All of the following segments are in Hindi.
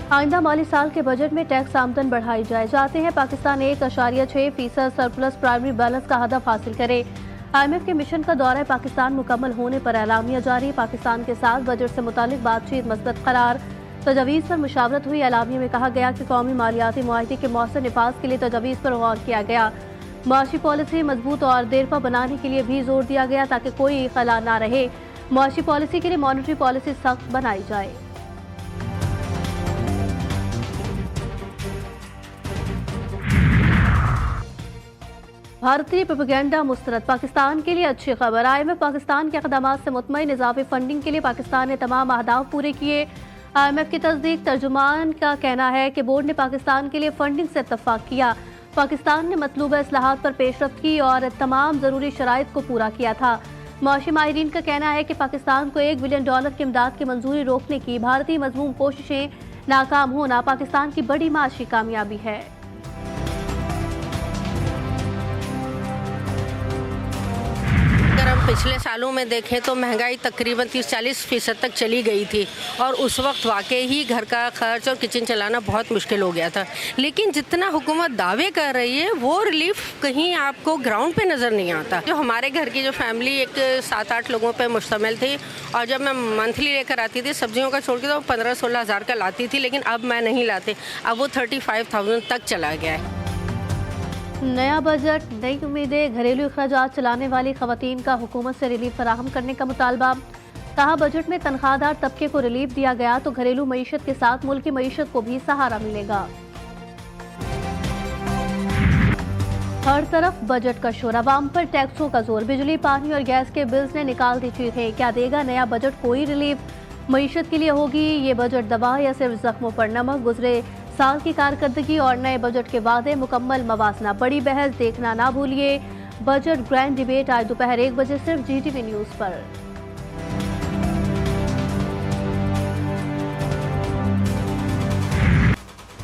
आइंदा माली साल के बजट में टैक्स आमदन बढ़ाई जाए। चाहते हैं पाकिस्तान 1.6% सरप्लस प्राइमरी बैलेंस का हदफ हासिल करे। IMF के मिशन का दौरा पाकिस्तान मुकम्मल होने पर एलामिया जारी। पाकिस्तान के साथ बजट से मुतालिक बातचीत मस्बत करार। तजवीज़ पर मुशावरत हुई। एलामिया में कहा गया कि कौमी मालियाती मुआहदे के मौसर निफाज के लिए तजवीज़ पर गौर किया गया। मुआशी पॉलिसी मजबूत और देरपा बनाने के लिए भी जोर दिया गया ताकि कोई खला ना रहे। मुआशी पॉलिसी के लिए मॉनेटरी पॉलिसी सख्त बनाई जाए। भारतीय प्रोपेगेंडा मुस्तरद। पाकिस्तान के लिए अच्छी खबर। IMF पाकिस्तान के इक़दामात से मुतमईन। इजाफी फंडिंग के लिए पाकिस्तान ने तमाम अहदाफ पूरे किए। IMF की तस्दीक। तर्जुमान का कहना है कि बोर्ड ने पाकिस्तान के लिए फंडिंग से इत्तफाक किया। पाकिस्तान ने मतलूबा इस्लाहात पर पेशरफ्त की और तमाम ज़रूरी शराइत को पूरा किया था। मुआशी माहिरीन का कहना है कि पाकिस्तान को $1 बिलियन की इमदाद की मंजूरी रोकने की भारतीय मजमूम कोशिशें नाकाम होना पाकिस्तान की बड़ी माशी कामयाबी है। पिछले सालों में देखें तो महंगाई तकरीबन 30-40% तक चली गई थी और उस वक्त वाकई ही घर का खर्च और किचन चलाना बहुत मुश्किल हो गया था। लेकिन जितना हुकूमत दावे कर रही है वो रिलीफ कहीं आपको ग्राउंड पे नज़र नहीं आता। जो हमारे घर की जो फैमिली एक 7-8 लोगों पे मुश्तमिल थी और जब मैं मंथली लेकर आती थी सब्जियों का छोड़ के तो 15-16 हज़ार का लाती थी, लेकिन अब मैं नहीं लाती। अब वो 35,000 तक चला गया है। नया बजट, नई उम्मीदें। घरेलू अखराजात चलाने वाली खवातीन का हुकूमत से रिलीफ फराहम करने का मुतालबा। कहा बजट में तनख्वाहदार तबके को रिलीफ दिया गया तो घरेलू मईशत के साथ मुल्क की मईशत को भी सहारा मिलेगा। हर तरफ बजट का शोर। अवाम पर टैक्सों का जोर। बिजली, पानी और गैस के बिल्स ने निकाल दी चीखें। क्या देगा नया बजट कोई रिलीफ? मईशत के लिए होगी ये बजट दवा या सिर्फ जख्मों पर नमक? गुजरे साल की कारकर्दगी और नए बजट के वादे, मुकम्मल मवाजना। बड़ी बहस देखना ना भूलिए। बजट ग्रैंड डिबेट आज दोपहर 1 बजे सिर्फ GTV न्यूज़ पर।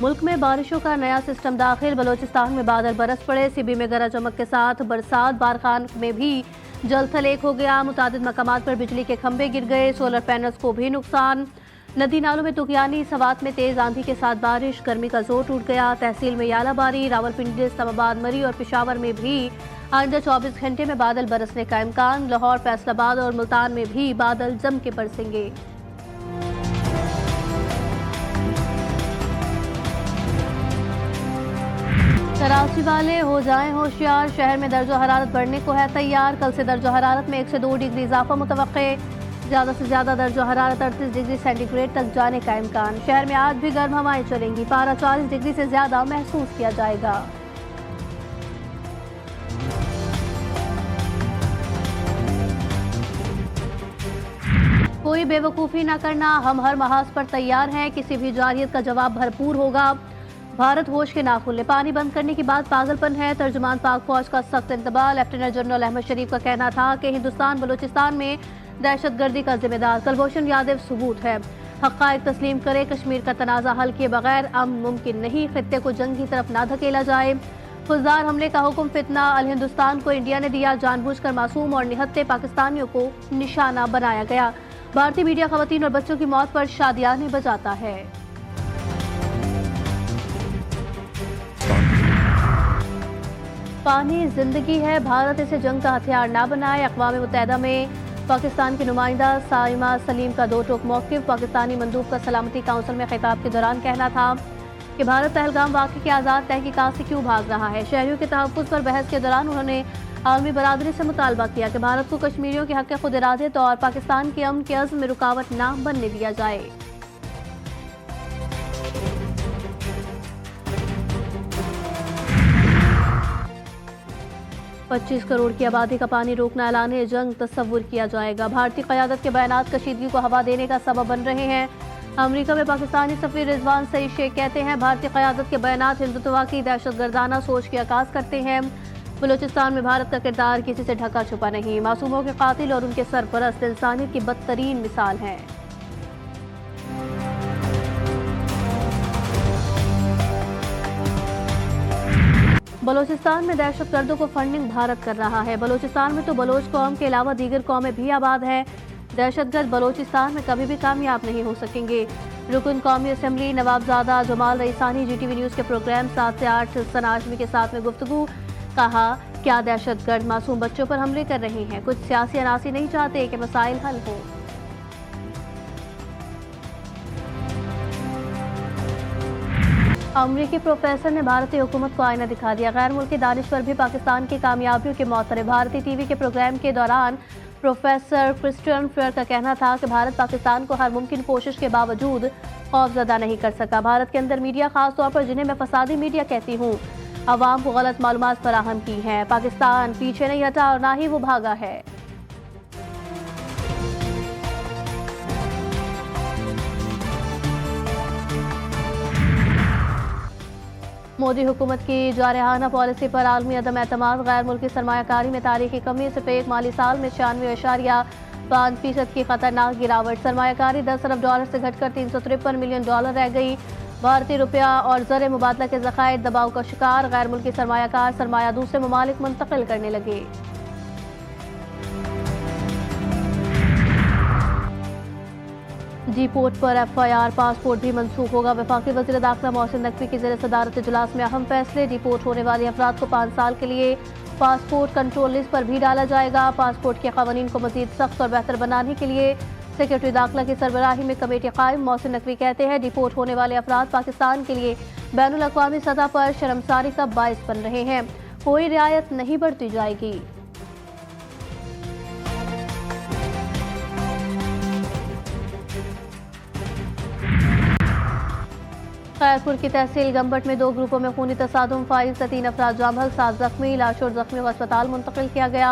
मुल्क में बारिशों का नया सिस्टम दाखिल। बलोचिस्तान में बादल बरस पड़े। सिबी में गरज चमक के साथ बरसात। बारखान में भी जल थल एक हो गया। मुतादिद मकामात पर बिजली के खंभे गिर गए। सोलर पैनल्स को भी नुकसान। नदी नालों में तुगयानी। सवात में तेज आंधी के साथ बारिश। गर्मी का जोर टूट गया। तहसील में यालाबारी। रावलपिंडी, इस्लामाबाद, मरी और पेशावर में भी आइंदा 24 घंटे में बादल बरसने का इम्कान। लाहौर, फैसलाबाद और मुल्तान में भी बादल जम के बरसेंगे। कराची वाले हो जाएं होशियार। शहर में दर्जो हरारत बढ़ने को है तैयार। कल से दर्जो हरारत में 1 से 2 डिग्री इजाफा मुतवक्के। ज़्यादा से ज़्यादा दर्जो हरारत 38 डिग्री सेंटीग्रेड तक जाने का इम्कान। शहर में आज भी गर्म हवाएं चलेंगी। पारा 40 डिग्री से ज़्यादा महसूस किया जाएगा। कोई बेवकूफ़ी न करना। हम हर महाज पर तैयार हैं। किसी भी जारियत का जवाब भरपूर होगा। भारत होश के ना खुले। पानी बंद करने की बात पागलपन है। तर्जुमान पाक फौज का सख्त इंतबाह। लेफ्टिनेंट जनरल अहमद शरीफ का कहना था कि हिंदुस्तान बलूचिस्तान में दहशतगर्दी का जिम्मेदार कुलभूषण यादव सबूत है। हक़ाइक़ तस्लीम करे। कश्मीर का तनाज़ा हल किए बगैर अमन मुमकिन नहीं। खित्ते को जंग की तरफ ना धकेला जाए। फुज़दार हमले का हुक्म फितना अल हिंदुस्तान को इंडिया ने दिया। जानबूझकर मासूम और निहत्ते पाकिस्तानियों को निशाना बनाया गया। भारतीय मीडिया खवातीन और बच्चों की मौत पर शादियाने बजाता है। पानी जिंदगी है। भारत इसे जंग का हथियार ना बनाए। अक़वाम मुत्तहिदा में पाकिस्तान की नुमाइंदा साइमा सलीम का दो टोक मौक़िफ़। पाकिस्तानी मंदूब का सलामती काउंसिल में खिताब के दौरान कहना था कि भारत पहलगाम वाक़े की आज़ाद तहकीकात से क्यों भाग रहा है। शहरियों के तहफ़्फ़ुज़ पर बहस के दौरान उन्होंने आलमी बरादरी से मुतालबा किया कि भारत को कश्मीरियों के हक़ खुद इरादत और पाकिस्तान के अमन के अज़्म में रुकावट ना बनने दिया जाए। पच्चीस करोड़ की आबादी का पानी रोकना ऐलान जंग तस्वुर किया जाएगा। भारतीय क़यादत के बयानात कशीदगी को हवा देने का सबब बन रहे हैं। अमेरिका में पाकिस्तानी सफ़ीर रिजवान सईद शेख कहते हैं भारतीय क़यादत के बयानात हिंदुत्व की दहशतगर्दाना सोच की अक्कास करते हैं। बलूचिस्तान में भारत का किरदार किसी से ढका छुपा नहीं। मासूमों के कातिल और उनके सरपरस्त इंसानियत की बदतरीन मिसाल हैं। बलूचिस्तान में दहशतगर्दों को फंडिंग भारत कर रहा है। बलूचिस्तान में तो बलोच कौम के अलावा दीगर कौमें भी आबाद हैं। दहशतगर्द बलोचिस्तान में कभी भी कामयाब नहीं हो सकेंगे। रुकन कौमी assembly Nawabzada Jamal Raisani GTV news के प्रोग्राम 7 से 8 सना आजमी के साथ में गुफ्तगू। कहा, क्या दहशतगर्द मासूम बच्चों पर हमले कर रहे हैं? कुछ सियासी अनासी नहीं चाहते कि मसाइल हल हो। अमरीकी प्रोफेसर ने भारतीय हुकूमत को आईना दिखा दिया। गैर मुल्की दानिश पर भी पाकिस्तान की कामयाबियों के मौतर। भारतीय टीवी के प्रोग्राम के दौरान प्रोफेसर क्रिस्टियन फेयर का कहना था कि भारत पाकिस्तान को हर मुमकिन कोशिश के बावजूद खौफजदा नहीं कर सका। भारत के अंदर मीडिया, खास तौर पर जिन्हें मैं फसादी मीडिया कहती हूँ, अवाम को गलत मालूमात फराहम की हैं। पाकिस्तान पीछे नहीं हटा और ना ही वो भागा है। मोदी हुकूमत की जारहाना पॉलिसी पर आलमी अदम एतमाद। गैर मुल्की सरमायाकारी में तारीखी कमी। सिर्फ एक माली साल में 96.5% की खतरनाक गिरावट। सरमायाकारी $10 अरब से घटकर $353 मिलियन रह गई। भारतीय रुपया और ज़र मुबादला के ज़खायर दबाव का शिकार। गैर मुल्की सरमायाकार सरमाया दूसरे ममालिक मुंतकिल करने लगे। जी पोर्ट पर FIR पासपोर्ट भी मनसूख होगा। वफाकी वज़ीर दाखिला मोहसिन नकवी की ज़ेर सदारत इजलास में अहम फैसले। डिपोर्ट होने वाले अफराद को 5 साल के लिए पासपोर्ट कंट्रोल लिस्ट पर भी डाला जाएगा। पासपोर्ट के क़वानीन को मज़ीद सख्त और बेहतर बनाने के लिए सेक्रेटरी दाखिला की सरबराही में कमेटी कायम। मोहसिन नकवी कहते हैं, डिपोर्ट होने वाले अफराद पाकिस्तान के लिए बैनुल अक़वामी सतह पर शर्मसारी का बायस बन रहे हैं। कोई रियायत नहीं बरती जाएगी। खैरपुर की तहसील गंबट में 2 ग्रुपों में खूनी तसादुम। फायरिंग से 3 अफराद जाँ बहक, 7 जख्मी। लाशों और जख्मियों को अस्पताल मुंतकिल किया गया।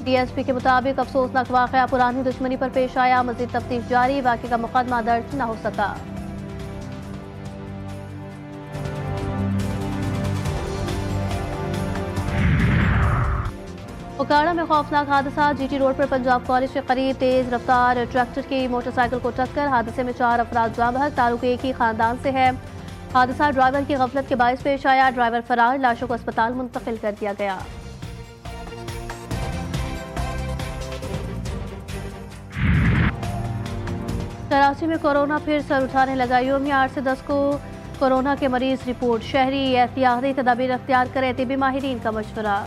DSP के मुताबिक अफसोसनाक वाक़या पुरानी दुश्मनी पर पेश आया। मज़ीद तफ्तीश जारी। वाक़े का मुकदमा दर्ज न हो सका। उकाड़ा में खौफनाक हादसा। GT रोड पर पंजाब कॉलेज के करीब तेज रफ्तार ट्रैक्टर की मोटरसाइकिल को टक्कर। हादसे में 4 अफराद जाँ बहक। ताल्लुक एक ही खानदान से है। हादसा ड्राइवर की गफलत के बायस पेश आया। ड्राइवर फरार। लाशों को अस्पताल मुंतकिल कर दिया गया। कराची में कोरोना फिर सर उठाने लगा। योमी 8 से 10 को कोरोना के मरीज रिपोर्ट। शहरी एहतियाती तदाबीर अख्तियार करें, तिबी माहिरीन का मशवरा।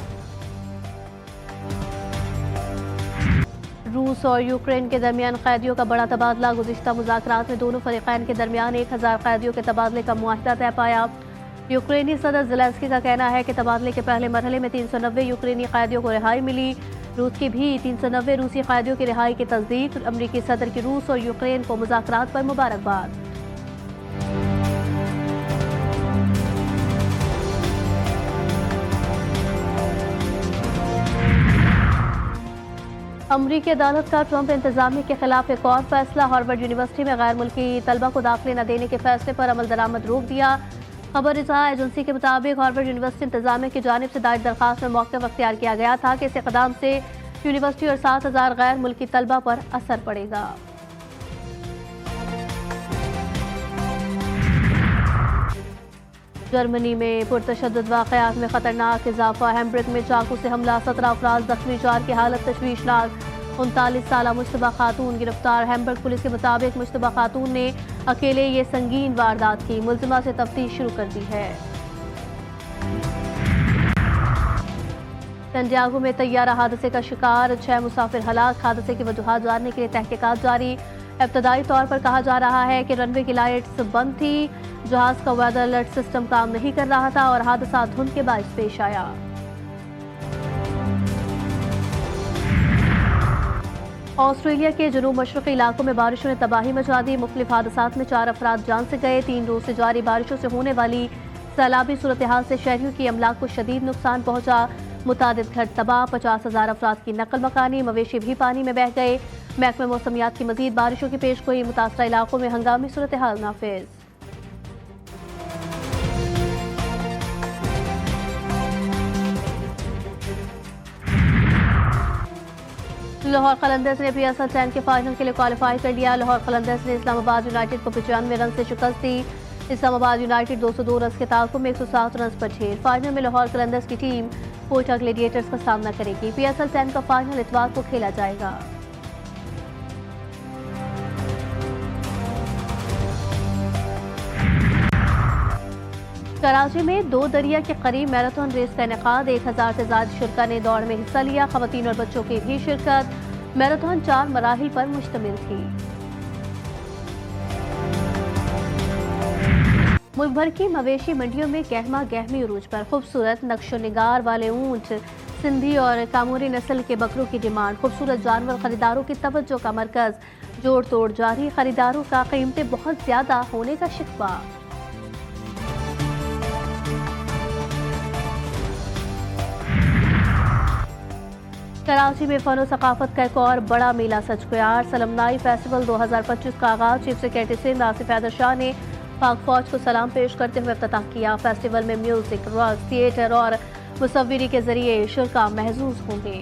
रूस और यूक्रेन के दरमियान कैदियों का बड़ा तबादला। गुज़िश्ता मुज़ाकरात में दोनों फरीक़ैन के दरमियान 1000 कैदियों के तबादले का मुआहिदा तय पाया। यूक्रेनी सदर ज़ेलेंस्की का कहना है कि तबादले के पहले मरहले में 390 यूक्रेनी कैदियों को रिहाई मिली। रूस की भी 390 रूसी कैदियों की रिहाई की तस्दीक। अमरीकी सदर की रूस और यूक्रेन को मुज़ाकरात पर मुबारकबाद। अमरीकी अदालत का ट्रंप इंतजामिया के खिलाफ एक और फैसला। हार्वर्ड यूनिवर्सिटी में गैर मुल्की तलबा को दाखिले न देने के फैसले पर अमल दरामद रोक दिया। खबर रिज़ा एजेंसी के मुताबिक हार्वर्ड यूनिवर्सिटी इंतजामिया की जानिब से दायर दरखास्त में मौक़िफ़ अख्तियार किया गया था कि इस इक़दाम से यूनिवर्सिटी और 7000 गैर मुल्की तलबा पर असर पड़ेगा। जर्मनी में पुरतशद्दुद वाक़यात में खतरनाक इजाफा। हैम्बर्ग में चाकू से हमला, 17 अफराद जख्मी। 4 की हालत तशवीशनाक। 39 साला मुश्तबा खातून गिरफ्तार। हैम्बर्ग पुलिस के मुताबिक मुश्तबा खातून ने अकेले ये संगीन वारदात की। मुलजिमा से तफ्तीश शुरू कर दी है। सैंटियागो में तैयारा हादसे का शिकार, 6 मुसाफिर हलाक। हादसे की वजूहात जानने के लिए तहकीकात जारी। इब्तदाई तौर पर कहा जा रहा है कि रनवे की लाइट्स बंद थी, जहाज का वेदर अलर्ट सिस्टम काम नहीं कर रहा था और हादसा धुंध के बायस पेश आया। ऑस्ट्रेलिया के जनूब मशरक़ी इलाकों में बारिशों ने तबाही मचा दी। मुख्तलिफ हादसात में 4 अफराद जान से गए। 3 रोज से जारी बारिशों से होने वाली सैलाबी सूरत हाल से शहरियों की अमलाक को शदीद नुकसान पहुंचा। मुतादिद घर तबाह। 50,000 अफराद की नकल मकानी। मवेशी भी पानी में बह गए। महकमे मौसमियात की मजीद बारिशों की पेशगोई। मुतासरा इलाकों में हंगामी सूरत हाल नाफिज। लाहौर कलंदर्स ने PSL 10 के फाइनल के लिए क्वालिफाई कर लिया। लाहौर कलंदर्स ने इस्लामाबाद यूनाइटेड को 95 रन से शिकस्त दी। इस्लामाबाद यूनाइटेड 202 रन के ताकुब में 107 रन पर ढेर। फाइनल में लाहौर कलंदर्स की टीम कोयटा ग्लेडिएटर्स का सामना करेगी। PSL 10 का फाइनल इतवार को खेला जाएगा। कराची में 2 दरिया के करीब मैराथन रेस का इनेकाद 1000 से ज्यादा शुरका ने दौड़ में हिस्सा लिया। खवातीन और बच्चों की भी शिरकत। मैराथन 4 मराहिल पर मुश्तमिल थी। मुल्क भर की मवेशी मंडियों में गहमा गहमी उरूज पर। खूबसूरत नक्शो निगार वाले ऊंट, सिंधी और कामूरी नस्ल के बकरों की डिमांड। खूबसूरत जानवर खरीदारों की तवज्जो का मरकज। जोड़ तोड़ जारी, खरीदारों का कीमतें बहुत ज्यादा होने का शिकवा। कराची में फन और सकाफत का एक और बड़ा मेला सच गया। सलमनाई फेस्टिवल 2025 का आगाज चीफ सेक्रेटरी सिंध आसिफ हैदर शाह ने पाक फौज को सलाम पेश करते हुए इफ्तिताह किया। फेस्टिवल में म्यूजिक, रॉक, थिएटर और मुसव्विरी के जरिए शुरका महसूस होंगे।